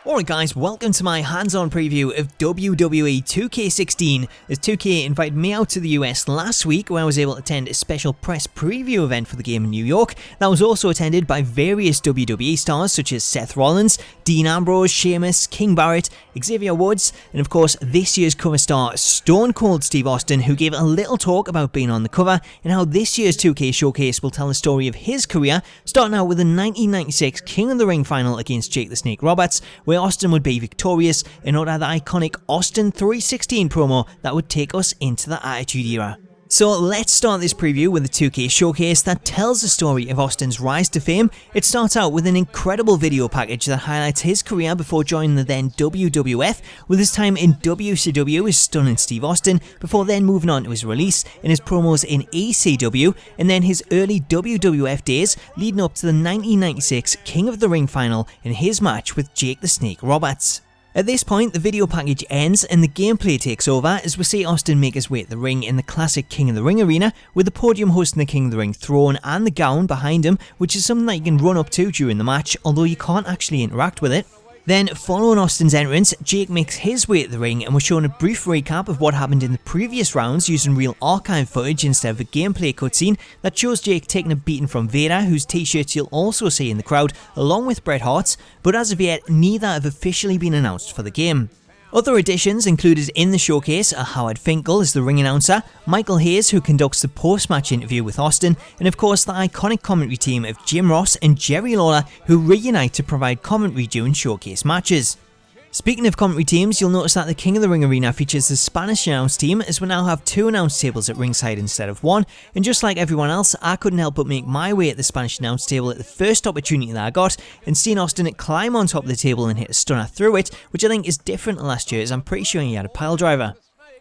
Alright guys, welcome to my hands-on preview of WWE 2K16 as 2K invited me out to the US last week where I was able to attend a special press preview event for the game in New York that was also attended by various WWE stars such as Seth Rollins, Dean Ambrose, Sheamus, King Barrett, Xavier Woods, and of course this year's cover star Stone Cold Steve Austin, who gave a little talk about being on the cover and how this year's 2K showcase will tell the story of his career, starting out with the 1996 King of the Ring final against Jake the Snake Roberts, where Austin would be victorious in order to the iconic Austin 316 promo that would take us into the Attitude Era. So let's start this preview with a 2K showcase that tells the story of Austin's rise to fame. It starts out with an incredible video package that highlights his career before joining the then WWF, with his time in WCW as stunning Steve Austin, before then moving on to his release and his promos in ECW, and then his early WWF days leading up to the 1996 King of the Ring final and his match with Jake the Snake Roberts. At this point, the video package ends and the gameplay takes over as we see Austin make his way to the ring in the classic King of the Ring arena, with the podium hosting the King of the Ring throne and the gown behind him, which is something that you can run up to during the match, although you can't actually interact with it. Then, following Austin's entrance, Jake makes his way to the ring and we're shown a brief recap of what happened in the previous rounds using real archive footage instead of a gameplay cutscene that shows Jake taking a beating from Vader, whose t-shirts you'll also see in the crowd, along with Bret Hart's, but as of yet, neither have officially been announced for the game. Other additions included in the showcase are Howard Finkel as the ring announcer, Michael Hayes who conducts the post-match interview with Austin, and of course the iconic commentary team of Jim Ross and Jerry Lawler, who reunite to provide commentary during showcase matches. Speaking of commentary teams, you'll notice that the King of the Ring arena features the Spanish announce team, as we now have 2 announce tables at ringside instead of 1, and just like everyone else, I couldn't help but make my way at the Spanish announce table at the first opportunity that I got, and seeing Austin climb on top of the table and hit a stunner through it, which I think is different to last year as I'm pretty sure he had a pile driver.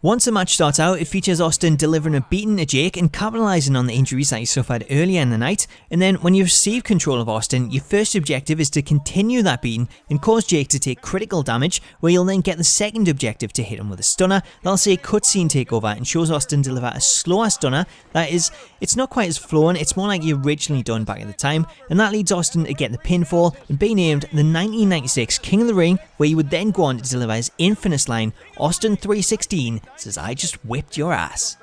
Once the match starts out, it features Austin delivering a beating to Jake and capitalising on the injuries that he suffered earlier in the night, and then when you receive control of Austin, your first objective is to continue that beating and cause Jake to take critical damage, where you'll then get the second objective to hit him with a stunner. That'll see a cutscene take over and shows Austin deliver a slower stunner that is, it's not quite as flowing, it's more like he originally done back at the time, and that leads Austin to get the pinfall and be named the 1996 King of the Ring, where he would then go on to deliver his infamous line, Austin 316 says I just whipped your ass.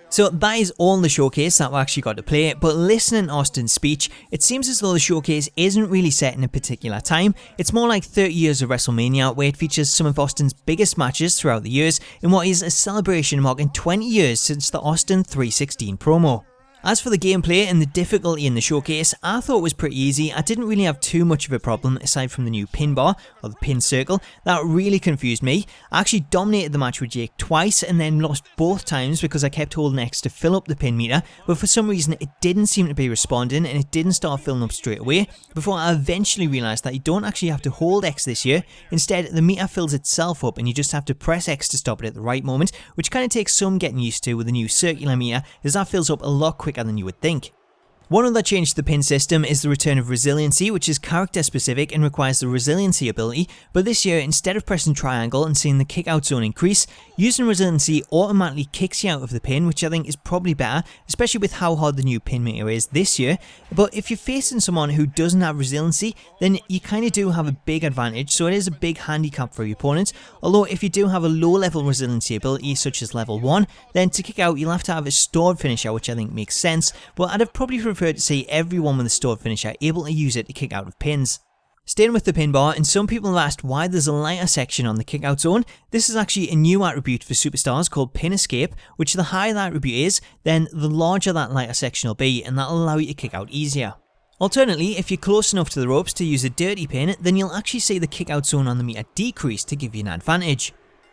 So that is all the showcase that we actually got to play, but listening to Austin's speech, it seems as though the showcase isn't really set in a particular time. It's more like 30 years of WrestleMania, where it features some of Austin's biggest matches throughout the years in what is a celebration marking 20 years since the Austin 316 promo. As for the gameplay and the difficulty in the showcase, I thought it was pretty easy. I didn't really have too much of a problem aside from the new pin bar, or the pin circle. That really confused me. I actually dominated the match with Jake twice and then lost both times because I kept holding X to fill up the pin meter, but for some reason it didn't seem to be responding and it didn't start filling up straight away, before I eventually realised that you don't actually have to hold X this year. Instead, the meter fills itself up and you just have to press X to stop it at the right moment, which kind of takes some getting used to with the new circular meter, as that fills up a lot quicker than you would think. One other change to the pin system is the return of resiliency, which is character specific and requires the resiliency ability, but this year instead of pressing triangle and seeing the kick out zone increase, using resiliency automatically kicks you out of the pin, which I think is probably better, especially with how hard the new pin meter is this year. But if you're facing someone who doesn't have resiliency, then you kind of do have a big advantage, so it is a big handicap for your opponent. Although if you do have a low level resiliency ability such as level 1, then to kick out you'll have to have a stored finisher, which I think makes sense, but I'd have probably preferred to see everyone with a stored finisher able to use it to kick out of pins. Staying with the pin bar, and some people have asked why there's a lighter section on the kick out zone. This is actually a new attribute for superstars called Pin Escape, which the higher that attribute is, then the larger that lighter section will be, and that'll allow you to kick out easier. Alternately, if you're close enough to the ropes to use a dirty pin, then you'll actually see the kick out zone on the meter decrease to give you an advantage.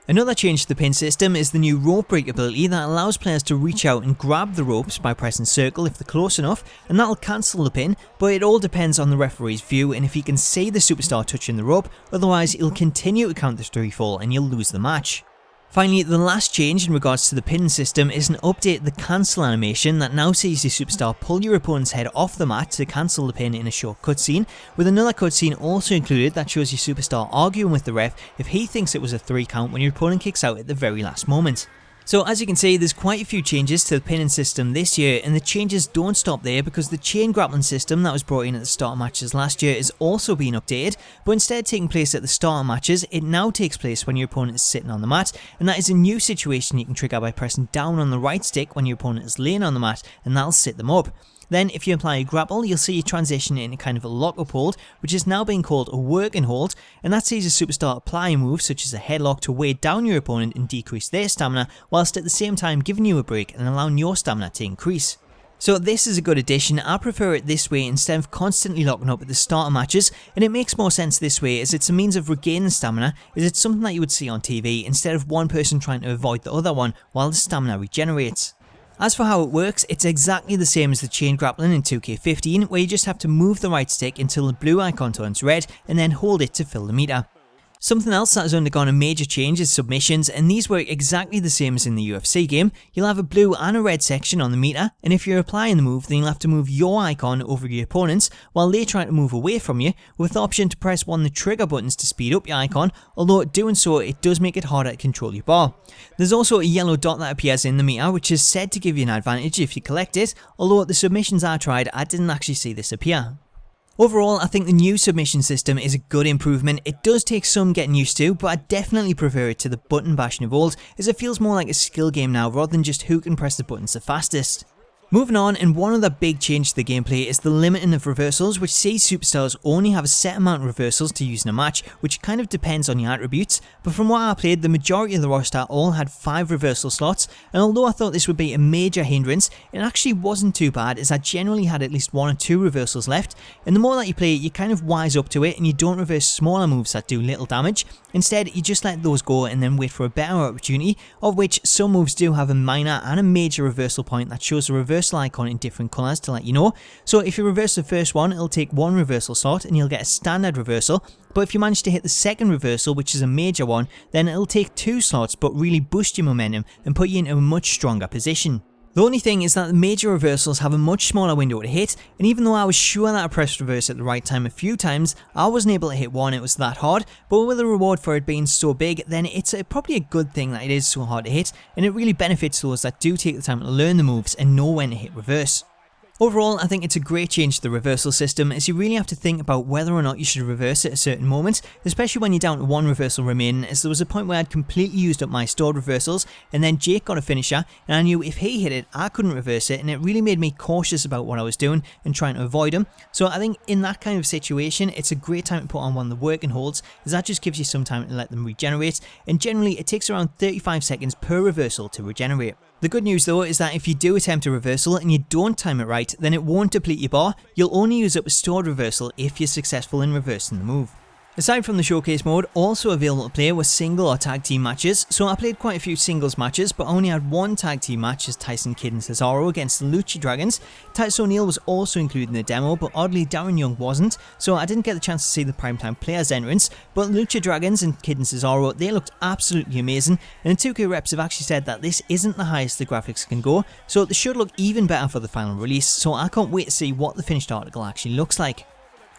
Another change to the pin system is the new rope break ability that allows players to reach out and grab the ropes by pressing circle if they're close enough, and that'll cancel the pin, but it all depends on the referee's view and if he can see the superstar touching the rope, otherwise he'll continue to count the 3 fall and you'll lose the match. Finally, the last change in regards to the pin system is an update to the cancel animation that now sees your superstar pull your opponent's head off the mat to cancel the pin in a short cutscene, with another cutscene also included that shows your superstar arguing with the ref if he thinks it was a 3 count when your opponent kicks out at the very last moment. So as you can see, there's quite a few changes to the pinning system this year, and the changes don't stop there because the chain grappling system that was brought in at the start of matches last year is also being updated, but instead of taking place at the start of matches, it now takes place when your opponent is sitting on the mat, and that is a new situation you can trigger by pressing down on the right stick when your opponent is laying on the mat, and that'll sit them up. Then if you apply a grapple, you'll see you transition into kind of a lock-up hold, which is now being called a working hold, and that sees a superstar apply a move such as a headlock to weigh down your opponent and decrease their stamina, whilst at the same time giving you a break and allowing your stamina to increase. So this is a good addition. I prefer it this way instead of constantly locking up at the start of matches, and it makes more sense this way as it's a means of regaining stamina, as it's something that you would see on TV instead of one person trying to avoid the other one while the stamina regenerates. As for how it works, it's exactly the same as the chain grappling in 2K15, where you just have to move the right stick until the blue icon turns red and then hold it to fill the meter. Something else that has undergone a major change is submissions, and these work exactly the same as in the UFC game. You'll have a blue and a red section on the meter, and if you're applying the move, then you'll have to move your icon over your opponent's while they try to move away from you, with the option to press one of the trigger buttons to speed up your icon, although doing so it does make it harder to control your bar. There's also a yellow dot that appears in the meter, which is said to give you an advantage if you collect it, although the submissions I tried, I didn't actually see this appear. Overall, I think the new submission system is a good improvement. It does take some getting used to, but I definitely prefer it to the button bashing of old, as it feels more like a skill game now rather than just who can press the buttons the fastest. Moving on, and one other big change to the gameplay is the limiting of reversals, which sees superstars only have a set amount of reversals to use in a match, which kind of depends on your attributes, but from what I played, the majority of the roster all had 5 reversal slots, and although I thought this would be a major hindrance, it actually wasn't too bad as I generally had at least 1 or 2 reversals left, and the more that you play, you kind of wise up to it and you don't reverse smaller moves that do little damage. Instead, you just let those go and then wait for a better opportunity, of which some moves do have a minor and a major reversal point that shows a reversal icon in different colours to let you know. So if you reverse the first one, it'll take 1 reversal slot and you'll get a standard reversal, but if you manage to hit the second reversal, which is a major one, then it'll take 2 slots but really boost your momentum and put you into a much stronger position. The only thing is that the major reversals have a much smaller window to hit, and even though I was sure that I pressed reverse at the right time a few times, I wasn't able to hit one, it was that hard, but with the reward for it being so big, then it's probably a good thing that it is so hard to hit, and it really benefits those that do take the time to learn the moves and know when to hit reverse. Overall, I think it's a great change to the reversal system, as you really have to think about whether or not you should reverse at a certain moment, especially when you're down to 1 reversal remaining, as there was a point where I'd completely used up my stored reversals, and then Jake got a finisher, and I knew if he hit it, I couldn't reverse it, and it really made me cautious about what I was doing and trying to avoid him. So I think in that kind of situation, it's a great time to put on one of the working holds, as that just gives you some time to let them regenerate, and generally it takes around 35 seconds per reversal to regenerate. The good news though is that if you do attempt a reversal and you don't time it right, then it won't deplete your bar. You'll only use up a stored reversal if you're successful in reversing the move. Aside from the showcase mode, also available to play were single or tag team matches, so I played quite a few singles matches but only had 1 tag team match as Tyson Kidd and Cesaro against the Lucha Dragons. Titus O'Neil was also included in the demo, but oddly Darren Young wasn't, so I didn't get the chance to see the primetime players entrance, but Lucha Dragons and Kidd and Cesaro, they looked absolutely amazing, and the 2K reps have actually said that this isn't the highest the graphics can go, so this should look even better for the final release, so I can't wait to see what the finished article actually looks like.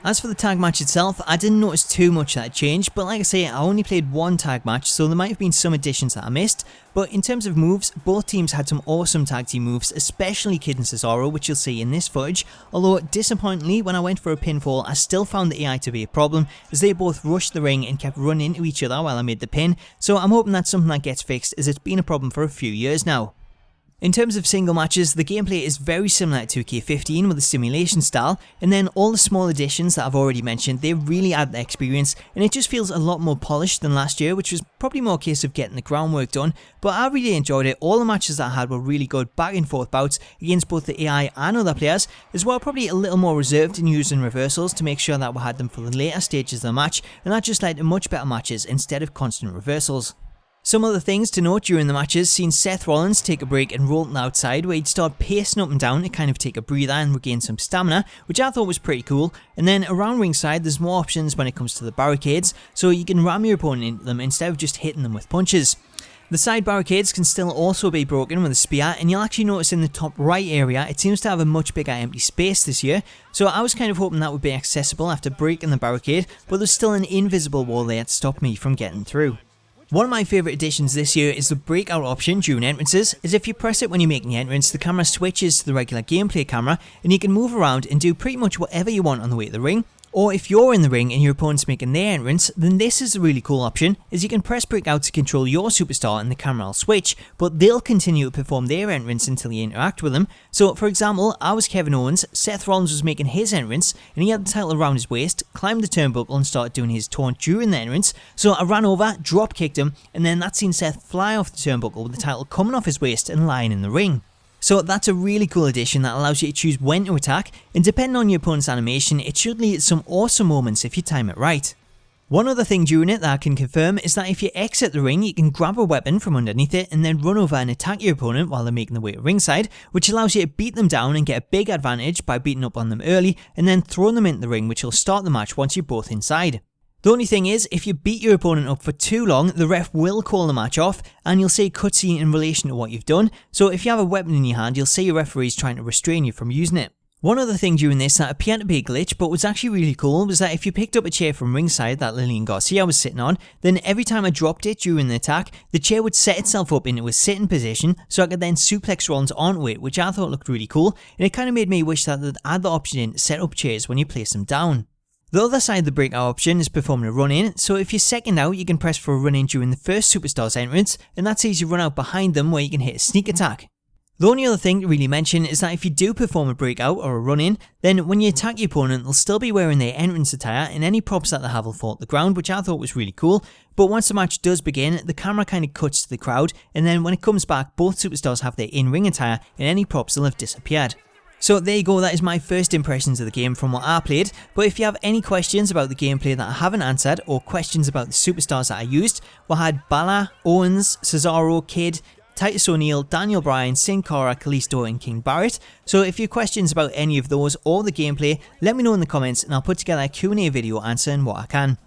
As for the tag match itself, I didn't notice too much that had changed, but like I say, I only played 1 tag match, so there might have been some additions that I missed, but in terms of moves, both teams had some awesome tag team moves, especially Kidd and Cesaro, which you'll see in this footage, although disappointingly, when I went for a pinfall, I still found the AI to be a problem, as they both rushed the ring and kept running into each other while I made the pin, so I'm hoping that's something that gets fixed, as it's been a problem for a few years now. In terms of single matches, the gameplay is very similar to 2K15 with a simulation style, and then all the small additions that I've already mentioned, they really add the experience, and it just feels a lot more polished than last year, which was probably more a case of getting the groundwork done, but I really enjoyed it. All the matches that I had were really good back and forth bouts against both the AI and other players, as well probably a little more reserved in using reversals to make sure that we had them for the later stages of the match, and that just led to much better matches instead of constant reversals. Some other things to note during the matches, seen Seth Rollins take a break and roll to the outside where he'd start pacing up and down to kind of take a breather and regain some stamina, which I thought was pretty cool. And then around ringside there's more options when it comes to the barricades, so you can ram your opponent into them instead of just hitting them with punches. The side barricades can still also be broken with a spear, and you'll actually notice in the top right area it seems to have a much bigger empty space this year, so I was kind of hoping that would be accessible after breaking the barricade, but there's still an invisible wall there to stop me from getting through. One of my favourite additions this year is the breakout option during entrances, as if you press it when you're making the entrance, the camera switches to the regular gameplay camera and you can move around and do pretty much whatever you want on the way to the ring. Or if you're in the ring and your opponent's making their entrance, then this is a really cool option, as you can press breakout to control your superstar and the camera will switch, but they'll continue to perform their entrance until you interact with them. So for example, I was Kevin Owens, Seth Rollins was making his entrance, and he had the title around his waist, climbed the turnbuckle and started doing his taunt during the entrance, so I ran over, drop kicked him, and then that seen Seth fly off the turnbuckle with the title coming off his waist and lying in the ring. So that's a really cool addition that allows you to choose when to attack, and depending on your opponent's animation, it should lead to some awesome moments if you time it right. One other thing during it that I can confirm is that if you exit the ring, you can grab a weapon from underneath it and then run over and attack your opponent while they're making their way to ringside, which allows you to beat them down and get a big advantage by beating up on them early and then throwing them into the ring, which will start the match once you're both inside. The only thing is, if you beat your opponent up for too long, the ref will call the match off and you'll see a cutscene in relation to what you've done, so if you have a weapon in your hand, you'll see your referees trying to restrain you from using it. One other thing during this that appeared to be a glitch but was actually really cool was that if you picked up a chair from ringside that Lillian Garcia was sitting on, then every time I dropped it during the attack, the chair would set itself up into a sitting position so I could then suplex Rollins onto it, which I thought looked really cool, and it kind of made me wish that they'd add the option in to set up chairs when you place them down. The other side of the breakout option is performing a run-in, so if you're second out, you can press for a run-in during the first superstar's entrance, and that sees you run out behind them where you can hit a sneak attack. The only other thing to really mention is that if you do perform a breakout or a run-in, then when you attack your opponent, they'll still be wearing their entrance attire and any props that they have will fall to the ground, which I thought was really cool, but once the match does begin, the camera kind of cuts to the crowd, and then when it comes back, both superstars have their in-ring attire and any props will have disappeared. So there you go, that is my first impressions of the game from what I played, but if you have any questions about the gameplay that I haven't answered, or questions about the superstars that I used, we had Balor, Owens, Cesaro, Kidd, Titus O'Neil, Daniel Bryan, Sin Cara, Kalisto and King Barrett. So if you have questions about any of those or the gameplay, let me know in the comments and I'll put together a Q&A video answering what I can.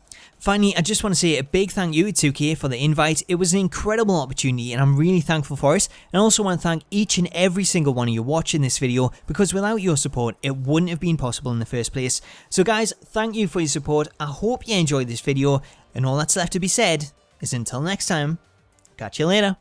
Finally, I just want to say a big thank you to 2K for the invite. It was an incredible opportunity and I'm really thankful for it. And I also want to thank each and every single one of you watching this video, because without your support, it wouldn't have been possible in the first place. So guys, thank you for your support. I hope you enjoyed this video, and all that's left to be said is until next time, catch you later.